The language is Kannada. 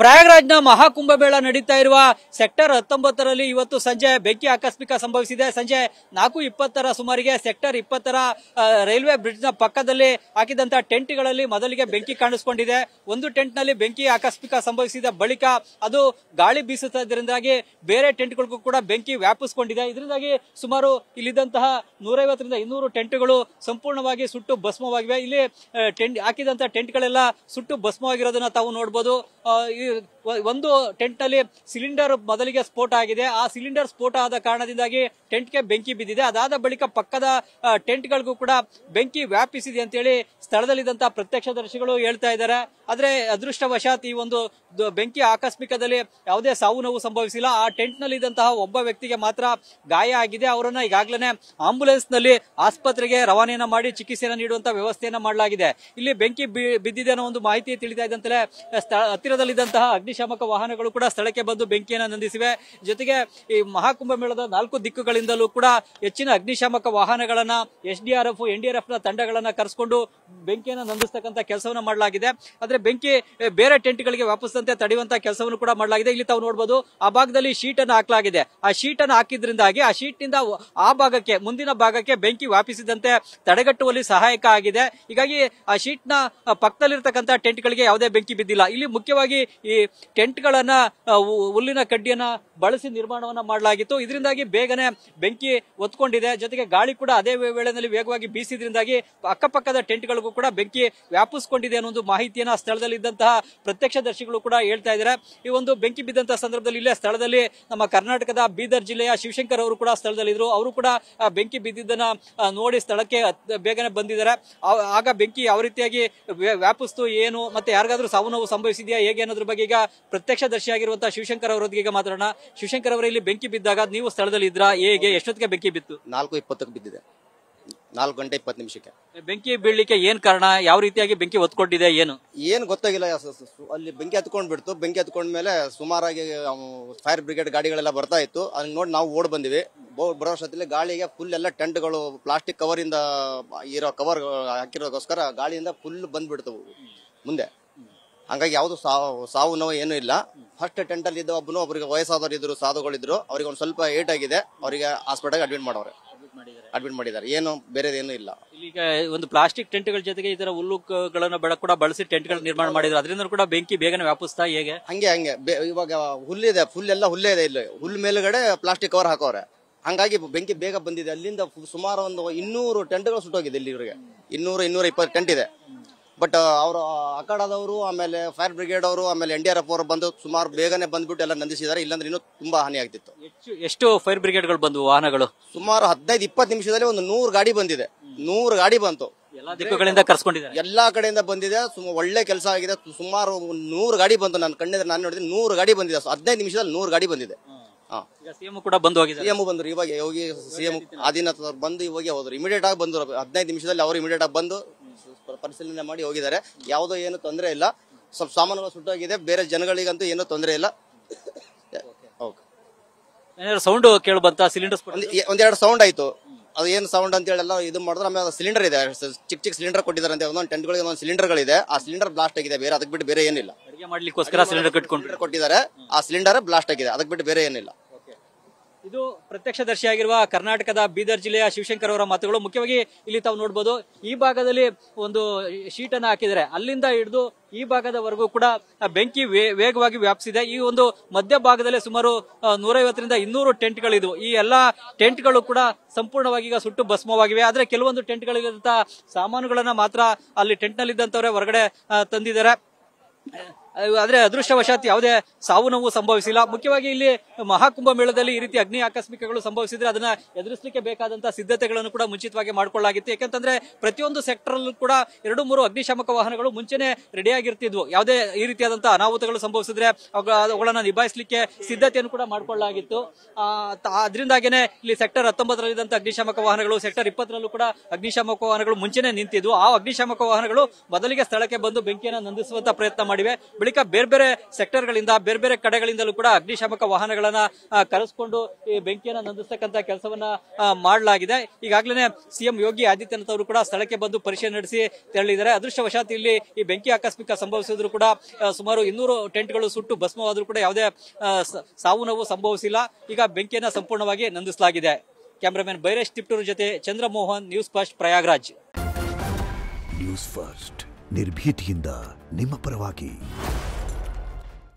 ಪ್ರಯಾಗ್ರಾಜ್ನ ಮಹಾಕುಂಭಮೇಳ ನಡೀತಾ ಇರುವ ಸೆಕ್ಟರ್ 19ರಲ್ಲಿ ಇವತ್ತು ಸಂಜೆ ಬೆಂಕಿ ಆಕಸ್ಮಿಕ ಸಂಭವಿಸಿದೆ. ಸಂಜೆ 4:20 ಸುಮಾರಿಗೆ ಸೆಕ್ಟರ್ 20ರ ರೈಲ್ವೆ ಬ್ರಿಡ್ಜ್ ನ ಪಕ್ಕದಲ್ಲಿ ಹಾಕಿದಂತ ಟೆಂಟ್ಗಳಲ್ಲಿ ಮೊದಲಿಗೆ ಬೆಂಕಿ ಕಾಣಿಸಿಕೊಂಡಿದೆ. ಒಂದು ಟೆಂಟ್ ನಲ್ಲಿ ಬೆಂಕಿ ಆಕಸ್ಮಿಕ ಸಂಭವಿಸಿದ ಬಳಿಕ ಅದು ಗಾಳಿ ಬೀಸುತ್ತಿದ್ದರಿಂದಾಗಿ ಬೇರೆ ಟೆಂಟ್ಗಳಿಗೂ ಕೂಡ ಬೆಂಕಿ ವ್ಯಾಪಿಸಿಕೊಂಡಿದೆ. ಇದರಿಂದಾಗಿ ಸುಮಾರು ಇಲ್ಲಿದ್ದಂತಹ 150ರಿಂದ 200 ಟೆಂಟ್ಗಳು ಸಂಪೂರ್ಣವಾಗಿ ಸುಟ್ಟು ಭಸ್ಮವಾಗಿವೆ. ಇಲ್ಲಿ ಹಾಕಿದಂತ ಟೆಂಟ್ಗಳೆಲ್ಲ ಸುಟ್ಟು ಭಸ್ಮವಾಗಿರೋದನ್ನ ತಾವು ನೋಡಬಹುದು. ಒಂದು ಟೆಂಟ್ ನಲ್ಲಿ ಸಿಲಿಂಡರ್ ಮೊದಲಿಗೆ ಸ್ಫೋಟ ಆಗಿದೆ. ಆ ಸಿಲಿಂಡರ್ ಸ್ಫೋಟ ಆದ ಕಾರಣದಿಂದಾಗಿ ಟೆಂಟ್ಗೆ ಬೆಂಕಿ ಬಿದ್ದಿದೆ. ಅದಾದ ಬಳಿಕ ಪಕ್ಕದ ಟೆಂಟ್ಗಳಿಗೂ ಕೂಡ ಬೆಂಕಿ ವ್ಯಾಪಿಸಿದೆ ಅಂತೇಳಿ ಸ್ಥಳದಲ್ಲಿದ್ದಂತಹ ಪ್ರತ್ಯಕ್ಷದರ್ಶಿಗಳು ಹೇಳ್ತಾ ಇದ್ದಾರೆ. ಆದ್ರೆ ಅದೃಷ್ಟವಶಾತ್ ಈ ಒಂದು ಬೆಂಕಿ ಆಕಸ್ಮಿಕದಲ್ಲಿ ಯಾವುದೇ ಸಾವು ನೋವು ಸಂಭವಿಸಿಲ್ಲ. ಆ ಟೆಂಟ್ ನಲ್ಲಿ ಇದ್ದಂತಹ ಒಬ್ಬ ವ್ಯಕ್ತಿಗೆ ಮಾತ್ರ ಗಾಯ ಆಗಿದೆ. ಅವರನ್ನ ಈಗಾಗಲೇ ಆಂಬುಲೆನ್ಸ್ ನಲ್ಲಿ ಆಸ್ಪತ್ರೆಗೆ ರವಾನೆಯನ್ನ ಮಾಡಿ ಚಿಕಿತ್ಸೆಯನ್ನು ನೀಡುವಂತ ವ್ಯವಸ್ಥೆಯನ್ನ ಮಾಡಲಾಗಿದೆ. ಇಲ್ಲಿ ಬೆಂಕಿ ಬಿದ್ದಿದೆ ಅನ್ನೋ ಒಂದು ಮಾಹಿತಿ ತಿಳಿತಾ ಇದ್ದಂತಲೇ ಹತ್ತಿರದಲ್ಲಿದ್ದಂತಹ ಅಗ್ನಿಶಾಮಕ ವಾಹನಗಳು ಕೂಡ ಸ್ಥಳಕ್ಕೆ ಬಂದು ಬೆಂಕಿಯನ್ನು ನಂದಿಸಿವೆ. ಜೊತೆಗೆ ಈ ಮಹಾಕುಂಭ ಮೇಳದ 4 ದಿಕ್ಕುಗಳಿಂದಲೂ ಕೂಡ ಹೆಚ್ಚಿನ ಅಗ್ನಿಶಾಮಕ ವಾಹನಗಳನ್ನ SDRF, NDRF ನ ತಂಡಗಳನ್ನ ಕರೆಸಿಕೊಂಡು ಬೆಂಕಿಯನ್ನು ನಂದಿಸತಕ್ಕಂತ ಕೆಲಸವನ್ನ ಮಾಡಲಾಗಿದೆ. ಆದ್ರೆ ಬೆಂಕಿ ಬೇರೆ ಟೆಂಟ್ ಗಳಿಗೆ ವ್ಯಾಪಿಸದಂತೆ ತಡೆಯುವಂತ ಕೆಲಸವನ್ನು ಕೂಡ ಮಾಡಲಾಗಿದೆ. ಇಲ್ಲಿ ತಾವು ನೋಡಬಹುದು, ಆ ಭಾಗದಲ್ಲಿ ಶೀಟ್ ಅನ್ನು ಹಾಕಲಾಗಿದೆ. ಆ ಶೀಟ್ ಅನ್ನು ಹಾಕಿದ್ರಿಂದಾಗಿ ಆ ಶೀಟ್ ನಿಂದ ಆ ಭಾಗಕ್ಕೆ, ಮುಂದಿನ ಭಾಗಕ್ಕೆ ಬೆಂಕಿ ವ್ಯಾಪಿಸಿದಂತೆ ತಡೆಗಟ್ಟುವಲ್ಲಿ ಸಹಾಯಕ ಆಗಿದೆ. ಹೀಗಾಗಿ ಆ ಶೀಟ್ ನ ಪಕ್ಕದಲ್ಲಿರ್ತಕ್ಕಂಥ ಟೆಂಟ್ ಗಳಿಗೆ ಯಾವುದೇ ಬೆಂಕಿ ಬಿದ್ದಿಲ್ಲ. ಇಲ್ಲಿ ಮುಖ್ಯವಾಗಿ ಈ ಟೆಂಟ್ ಗಳನ್ನ ಹುಲ್ಲಿನ ಕಡ್ಡಿಯನ್ನ ಬಳಸಿ ನಿರ್ಮಾಣವನ್ನ ಮಾಡಲಾಗಿತ್ತು. ಇದರಿಂದಾಗಿ ಬೇಗನೆ ಬೆಂಕಿ ಒತ್ಕೊಂಡಿದೆ. ಜೊತೆಗೆ ಗಾಳಿ ಕೂಡ ಅದೇ ವೇಳೆಯಲ್ಲಿ ವೇಗವಾಗಿ ಬೀಸಿದ್ರಿಂದಾಗಿ ಅಕ್ಕಪಕ್ಕದ ಟೆಂಟ್ ಗಳಿಗೂ ಕೂಡ ಬೆಂಕಿ ವ್ಯಾಪಿಸಿಕೊಂಡಿದೆ ಅನ್ನೋ ಒಂದು ಮಾಹಿತಿಯನ್ನ ಸ್ಥಳದಲ್ಲಿದ್ದಂತಹ ಪ್ರತ್ಯಕ್ಷದರ್ಶಿಗಳು ಕೂಡ ಹೇಳ್ತಾ ಇದ್ದಾರೆ. ಈ ಒಂದು ಬೆಂಕಿ ಬಿದ್ದಂತಹ ಸಂದರ್ಭದಲ್ಲಿ ಇಲ್ಲೇ ಸ್ಥಳದಲ್ಲಿ ನಮ್ಮ ಕರ್ನಾಟಕದ ಬೀದರ್ ಜಿಲ್ಲೆಯ ಶಿವಶಂಕರ್ ಅವರು ಕೂಡ ಸ್ಥಳದಲ್ಲಿದ್ರು. ಅವರು ಕೂಡ ಬೆಂಕಿ ಬಿದ್ದಿದ್ದನ್ನ ನೋಡಿ ಸ್ಥಳಕ್ಕೆ ಬೇಗನೆ ಬಂದಿದ್ದಾರೆ. ಆಗ ಬೆಂಕಿ ಯಾವ ರೀತಿಯಾಗಿ ವ್ಯಾಪಿಸ್ತು, ಏನು ಮತ್ತೆ ಯಾರಿಗಾದ್ರೂ ಸಾವು ನೋವು ಸಂಭವಿಸಿದೆಯಾ ಹೇಗೆ ಅನ್ನೋದ್ರ ಬಗ್ಗೆ ಈಗ ಪ್ರತ್ಯಕ್ಷದರ್ಶಿಯಾಗಿರುವಂತಹ ಶಿವಶಂಕರ್ ಅವರೊಂದಿಗೆ ಮಾತಾಡೋಣ. ಶಿವಶಂಕರ್ ಅವರ ಇಲ್ಲಿ ಬೆಂಕಿ ಬಿದ್ದಾಗ ನೀವು ಸ್ಥಳದಲ್ಲಿ ಇದ್ರಾ? ಹೇಗೆ, ಎಷ್ಟೊತ್ತಿಗೆ ಬೆಂಕಿ ಬಿತ್ತು? 4:20ಕ್ಕೆ ಬಿದ್ದಿದೆ. 4 ಗಂಟೆ 20 ನಿಮಿಷಕ್ಕೆ. ಬೆಂಕಿ ಬೀಳಲಿಕ್ಕೆ ಏನ್ ಕಾರಣ? ಯಾವ ರೀತಿಯಾಗಿ ಬೆಂಕಿ ಹೊತ್ಕೊಂಡಿದೆ? ಏನು ಗೊತ್ತಾಗಿಲ್ಲ. ಅಲ್ಲಿ ಬೆಂಕಿ ಹತ್ಕೊಂಡ್ ಬಿಡ್ತು. ಬೆಂಕಿ ಹತ್ಕೊಂಡ್ಮೇಲೆ ಸುಮಾರಾಗಿ ಫೈರ್ ಬ್ರಿಗೇಡ್ ಗಾಡಿಗಳೆಲ್ಲ ಬರ್ತಾ ಇತ್ತು. ಅದನ್ನ ನೋಡಿ ನಾವು ಓಡ್ ಬಂದಿವಿ. ಬರೋಷ್ಟರಲ್ಲಿ ಗಾಳಿಗೆ ಫುಲ್ ಎಲ್ಲ ಟೆಂಟ್ಗಳು ಪ್ಲಾಸ್ಟಿಕ್ ಕವರ್ ಇಂದ ಇರೋ ಕವರ್ ಹಾಕಿರೋದಕ್ಕೋಸ್ಕರ ಗಾಳಿಯಿಂದ ಫುಲ್ ಬಂದ್ಬಿಡ್ತು ಮುಂದೆ. ಹಂಗಾಗಿ ಯಾವ್ದು ಸಾವು ನೋವು ಏನೂ ಇಲ್ಲ. ಫಸ್ಟ್ ಟೆಂಟ್ ಅಲ್ಲಿ ಇದ್ದ ಒಬ್ಬರಿಗೆ ವಯಸ್ಸಾದವರು ಇದ್ರು, ಸಾಧುಗಳಿದ್ರು. ಅವ್ರಿಗೆ ಒಂದ್ ಸ್ವಲ್ಪ ಏಟ್ ಆಗಿದೆ. ಅವರಿಗೆ ಹಾಸ್ಪಿಟಲ್ ಅಡ್ಮಿಟ್ ಮಾಡಿದ್ದಾರೆ. ಏನು ಬೇರೆದೇನು ಇಲ್ಲ. ಈಗ ಒಂದು ಪ್ಲಾಸ್ಟಿಕ್ ಟೆಂಟ್ಗಳ ಜೊತೆಗೆ ಈ ತರ ಹುಲ್ಲುಗಳನ್ನ ಕೂಡ ಬಳಸಿ ಟೆಂಟ್ಗಳ ನಿರ್ಮಾಣ ಮಾಡಿದ್ರು. ಅದರಿಂದ ಕೂಡ ಬೆಂಕಿ ಬೇಗನೆ ವ್ಯಾಪಿಸ್ತಾ ಹೇಗೆ? ಹಂಗೆ ಇವಾಗ ಹುಲ್ಲಿದೆ, ಫುಲ್ ಎಲ್ಲ ಹುಲ್ಲೇ ಇದೆ. ಇಲ್ಲಿ ಹುಲ್ ಮೇಲ್ಗಡೆ ಪ್ಲಾಸ್ಟಿಕ್ ಕವರ್ ಹಾಕೋರೆ. ಹಂಗಾಗಿ ಬೆಂಕಿ ಬೇಗ ಬಂದಿದೆ. ಅಲ್ಲಿಂದ ಸುಮಾರು ಒಂದು 200 ಟೆಂಟ್ಗಳು ಸುಟ್ಟೋಗಿದೆ. ಇಲ್ಲಿವರೆಗೆ 200-220 ಟೆಂಟ್ ಇದೆ. ಬಟ್ ಅವರು ಅಖಾಡದವರು, ಆಮೇಲೆ ಫೈರ್ ಬ್ರಿಗೇಡ್ ಅವರು, ಆಮೇಲೆ NDRF ಅವರು ಬಂದು ಸುಮಾರು ಬೇಗನೆ ಬಂದ್ಬಿಟ್ಟು ಎಲ್ಲ ನಂದಿಸಿದ್ದಾರೆ. ಇಲ್ಲಾಂದ್ರೆ ಇನ್ನೂ ತುಂಬಾ ಹಾನಿ ಆಗ್ತಿತ್ತು. ಎಷ್ಟು ಫೈರ್ ಬ್ರಿಗೇಡ್ಗಳು ಬಂದು ವಾಹನಗಳು? ಸುಮಾರು 15-20 ನಿಮಿಷದಲ್ಲಿ ಒಂದು 100 ಗಾಡಿ ಬಂದಿದೆ. 100 ಗಾಡಿ ಬಂತು. ಎಲ್ಲಾ ದಿಕ್ಕುಗಳಿಂದ ಕರ್ಸ್ಕೊಂಡಿದ್ದಾರೆ. ಎಲ್ಲಾ ಕಡೆಯಿಂದ ಬಂದಿದೆ. ಒಳ್ಳೆ ಕೆಲಸ ಆಗಿದೆ. ಸುಮಾರು 100 ಗಾಡಿ ಬಂತು. ನನ್ನ ಕಣ್ಣಿದ್ರೆ ನಾನು ನೋಡಿದ್ರೆ 100 ಗಾಡಿ ಬಂದಿದೆ. 15 ನಿಮಿಷದಲ್ಲಿ 100 ಗಾಡಿ ಬಂದಿದೆ. ಸಿಎಂ ಕೂಡ ಬಂದು ಹೋಗಿದ್ದಾರೆ. ಸಿಎಂ ಬಂದ್ರು. ಇವಾಗ ಹೋಗಿ ಸಿಎಂ ಆದಿನಾಥ್ ಅವರು ಬಂದು ಇವಾಗ ಹೋದ್ರು. ಇಮಿಡಿಯೇಟ್ ಆಗಿ ಬಂದ್ರು. 15 ನಿಮಿಷದಲ್ಲಿ ಅವರು ಇಮಿಡಿಯೇಟ್ ಆಗಿ ಬಂದು ಪರಿಶೀಲನೆ ಮಾಡಿ ಹೋಗಿದ್ದಾರೆ. ಯಾವುದೋ ಏನು ತೊಂದರೆ ಇಲ್ಲ. ಸ್ವಲ್ಪ ಸಾಮಾನುಗಳು ಸುಟ್ಟೋಗಿದೆ. ಬೇರೆ ಜನಗಳಿಗಂತೂ ಏನೂ ತೊಂದರೆ ಇಲ್ಲ. ಸೌಂಡ್ ಕೇಳಿ ಬಂತ? ಸಿಲಿಂಡರ್ ಒಂದೆರಡು ಸೌಂಡ್ ಆಯ್ತು. ಅದು ಏನು ಸೌಂಡ್ ಅಂತ ಹೇಳಿ ಎಲ್ಲ ಇದು ಮಾಡಿದ್ರೆ ಆಮೇಲೆ ಸಿಲಿಂಡರ್ ಇದೆ. ಚಿಕ್ಕ ಸಿಲಿಂಡರ್ ಕೊಟ್ಟಿದ್ದಾರೆ ಅಂತ. ಒಂದೊಂದು ಟೆಂಟ್ಗಳಿಗೆ ಒಂದೊಂದು ಸಿಲಿಂಡರ್ಗಳಿದೆ. ಆ ಸಿಲಿಂಡರ್ ಬ್ಲಾಸ್ಟ್ ಆಗಿದೆ. ಬೇರೆ ಅದಕ್ಕೆ ಬಿಟ್ಟು ಬೇರೆ ಏನಿಲ್ಲ. ಅಡುಗೆ ಮಾಡ್ಲಿಕ್ಕೋಸ್ಕರ ಸಿಲಿಂಡರ್ ಕೊಟ್ಟಿದ್ದಾರೆ. ಆ ಸಿಲಿಂಡರ್ ಬ್ಲಾಸ್ಟ್ ಆಗಿದೆ. ಅದಕ್ಕೆ ಬಿಟ್ಟು ಬೇರೆ ಏನಿಲ್ಲ. ಇದು ಪ್ರತ್ಯಕ್ಷದರ್ಶಿಯಾಗಿರುವ ಕರ್ನಾಟಕದ ಬೀದರ್ ಜಿಲ್ಲೆಯ ಶಿವಶಂಕರ್ ಅವರ ಮಾತುಗಳು. ಮುಖ್ಯವಾಗಿ ಇಲ್ಲಿ ತಾವು ನೋಡಬಹುದು, ಈ ಭಾಗದಲ್ಲಿ ಒಂದು ಶೀಟ್ ಅನ್ನು ಹಾಕಿದರೆ ಅಲ್ಲಿಂದ ಹಿಡಿದು ಈ ಭಾಗದವರೆಗೂ ಕೂಡ ಬೆಂಕಿ ವೇಗವಾಗಿ ವ್ಯಾಪಿಸಿದೆ. ಈ ಒಂದು ಮಧ್ಯ ಭಾಗದಲ್ಲಿ ಸುಮಾರು 150ರಿಂದ 200 ಟೆಂಟ್ಗಳಿದ್ವು. ಈ ಎಲ್ಲಾ ಟೆಂಟ್ಗಳು ಕೂಡ ಸಂಪೂರ್ಣವಾಗಿ ಈಗ ಸುಟ್ಟು ಭಸ್ಮವಾಗಿವೆ. ಆದ್ರೆ ಕೆಲವೊಂದು ಟೆಂಟ್ಗಳಿದ್ದಂತಹ ಸಾಮಾನುಗಳನ್ನ ಮಾತ್ರ ಅಲ್ಲಿ ಟೆಂಟ್ ನಲ್ಲಿ ಇದ್ದಂತವರೇ ಹೊರಗಡೆ ತಂದಿದ್ದಾರೆ. ಆದ್ರೆ ಅದೃಷ್ಟವಶಾತ್ ಯಾವುದೇ ಸಾವು ನೋವು ಸಂಭವಿಸಿಲ್ಲ. ಮುಖ್ಯವಾಗಿ ಇಲ್ಲಿ ಮಹಾಕುಂಭ ಮೇಳದಲ್ಲಿ ಈ ರೀತಿ ಅಗ್ನಿ ಆಕಸ್ಮಿಕಗಳು ಸಂಭವಿಸಿದ್ರೆ ಅದನ್ನ ಎದುರಿಸಲಿಕ್ಕೆ ಬೇಕಾದಂತಹ ಸಿದ್ಧತೆಗಳನ್ನು ಕೂಡ ಮುಂಚಿತವಾಗಿ ಮಾಡಿಕೊಳ್ಳಲಾಗಿತ್ತು. ಯಾಕಂತಂದ್ರೆ ಪ್ರತಿಯೊಂದು ಸೆಕ್ಟರ್ ಅಲ್ಲೂ ಕೂಡ 2-3 ಅಗ್ನಿಶಾಮಕ ವಾಹನಗಳು ಮುಂಚೆನೆ ರೆಡಿ ಆಗಿರ್ತಿದ್ವು. ಯಾವುದೇ ಈ ರೀತಿಯಾದಂತಹ ಅನಾಹುತಗಳು ಸಂಭವಿಸಿದ್ರೆ ಅವುಗಳನ್ನ ನಿಭಾಯಿಸಲಿಕ್ಕೆ ಸಿದ್ಧತೆಯನ್ನು ಕೂಡ ಮಾಡಿಕೊಳ್ಳಲಾಗಿತ್ತು. ಅದರಿಂದಾಗೇನೆ ಇಲ್ಲಿ ಸೆಕ್ಟರ್ 19ರಲ್ಲಿದ್ದಂತ ಅಗ್ನಿಶಾಮಕ ವಾಹನಗಳು ಸೆಕ್ಟರ್ 20ರಲ್ಲೂ ಕೂಡ ಅಗ್ನಿಶಾಮಕ ವಾಹನಗಳು ಮುಂಚೆನೆ ನಿಂತಿದ್ವು. ಆ ಅಗ್ನಿಶಾಮಕ ವಾಹನಗಳು ಮೊದಲಿಗೆ ಸ್ಥಳಕ್ಕೆ ಬಂದು ಬೆಂಕಿಯನ್ನು ನಂದಿಸುವಂತ ಪ್ರಯತ್ನ ಮಾಡಿವೆ. ಬಳಿಕ ಬಳಿಕ ಬೇರೆ ಬೇರೆ ಸೆಕ್ಟರ್ಗಳಿಂದ ಬೇರೆ ಬೇರೆ ಕಡೆಗಳಿಂದಲೂ ಕೂಡ ಅಗ್ನಿಶಾಮಕ ವಾಹನಗಳನ್ನ ಕರೆಸ್ಕೊಂಡು ಈ ಬೆಂಕಿಯನ್ನ ನಂದಿಸ್ತಕ್ಕಂತ ಕೆಲಸವನ್ನ ಮಾಡಲಾಗಿದೆ. ಈಗಾಗಲೇ ಸಿಎಂ ಯೋಗಿ ಆದಿತ್ಯನಾಥ್ ಅವರು ಕೂಡ ಸ್ಥಳಕ್ಕೆ ಬಂದು ಪರಿಶೀಲನೆ ನಡೆಸಿ ತೆರಳಿದ್ದಾರೆ. ಅದೃಷ್ಟವಶಾತ್ ಇಲ್ಲಿ ಈ ಬೆಂಕಿ ಆಕಸ್ಮಿಕ ಸಂಭವಿಸಿದ್ರು ಕೂಡ ಸುಮಾರು 200 ಟೆಂಟ್ಗಳು ಸುಟ್ಟು ಭಸ್ಮವಾದರೂ ಕೂಡ ಯಾವುದೇ ಸಾವು ನೋವು ಸಂಭವಿಸಿಲ್ಲ. ಈಗ ಬೆಂಕಿಯನ್ನ ಸಂಪೂರ್ಣವಾಗಿ ನಂದಿಸಲಾಗಿದೆ. ಕ್ಯಾಮರಾಮನ್ ಬೈರೇಶ್ ತಿಪ್ಟೂರು ಜೊತೆ Chandramohan, news first, Prayagraj. News first ನಿರ್ಭೀತಿಯಿಂದ ನಿಮ್ಮ ಪರವಾಗಿ.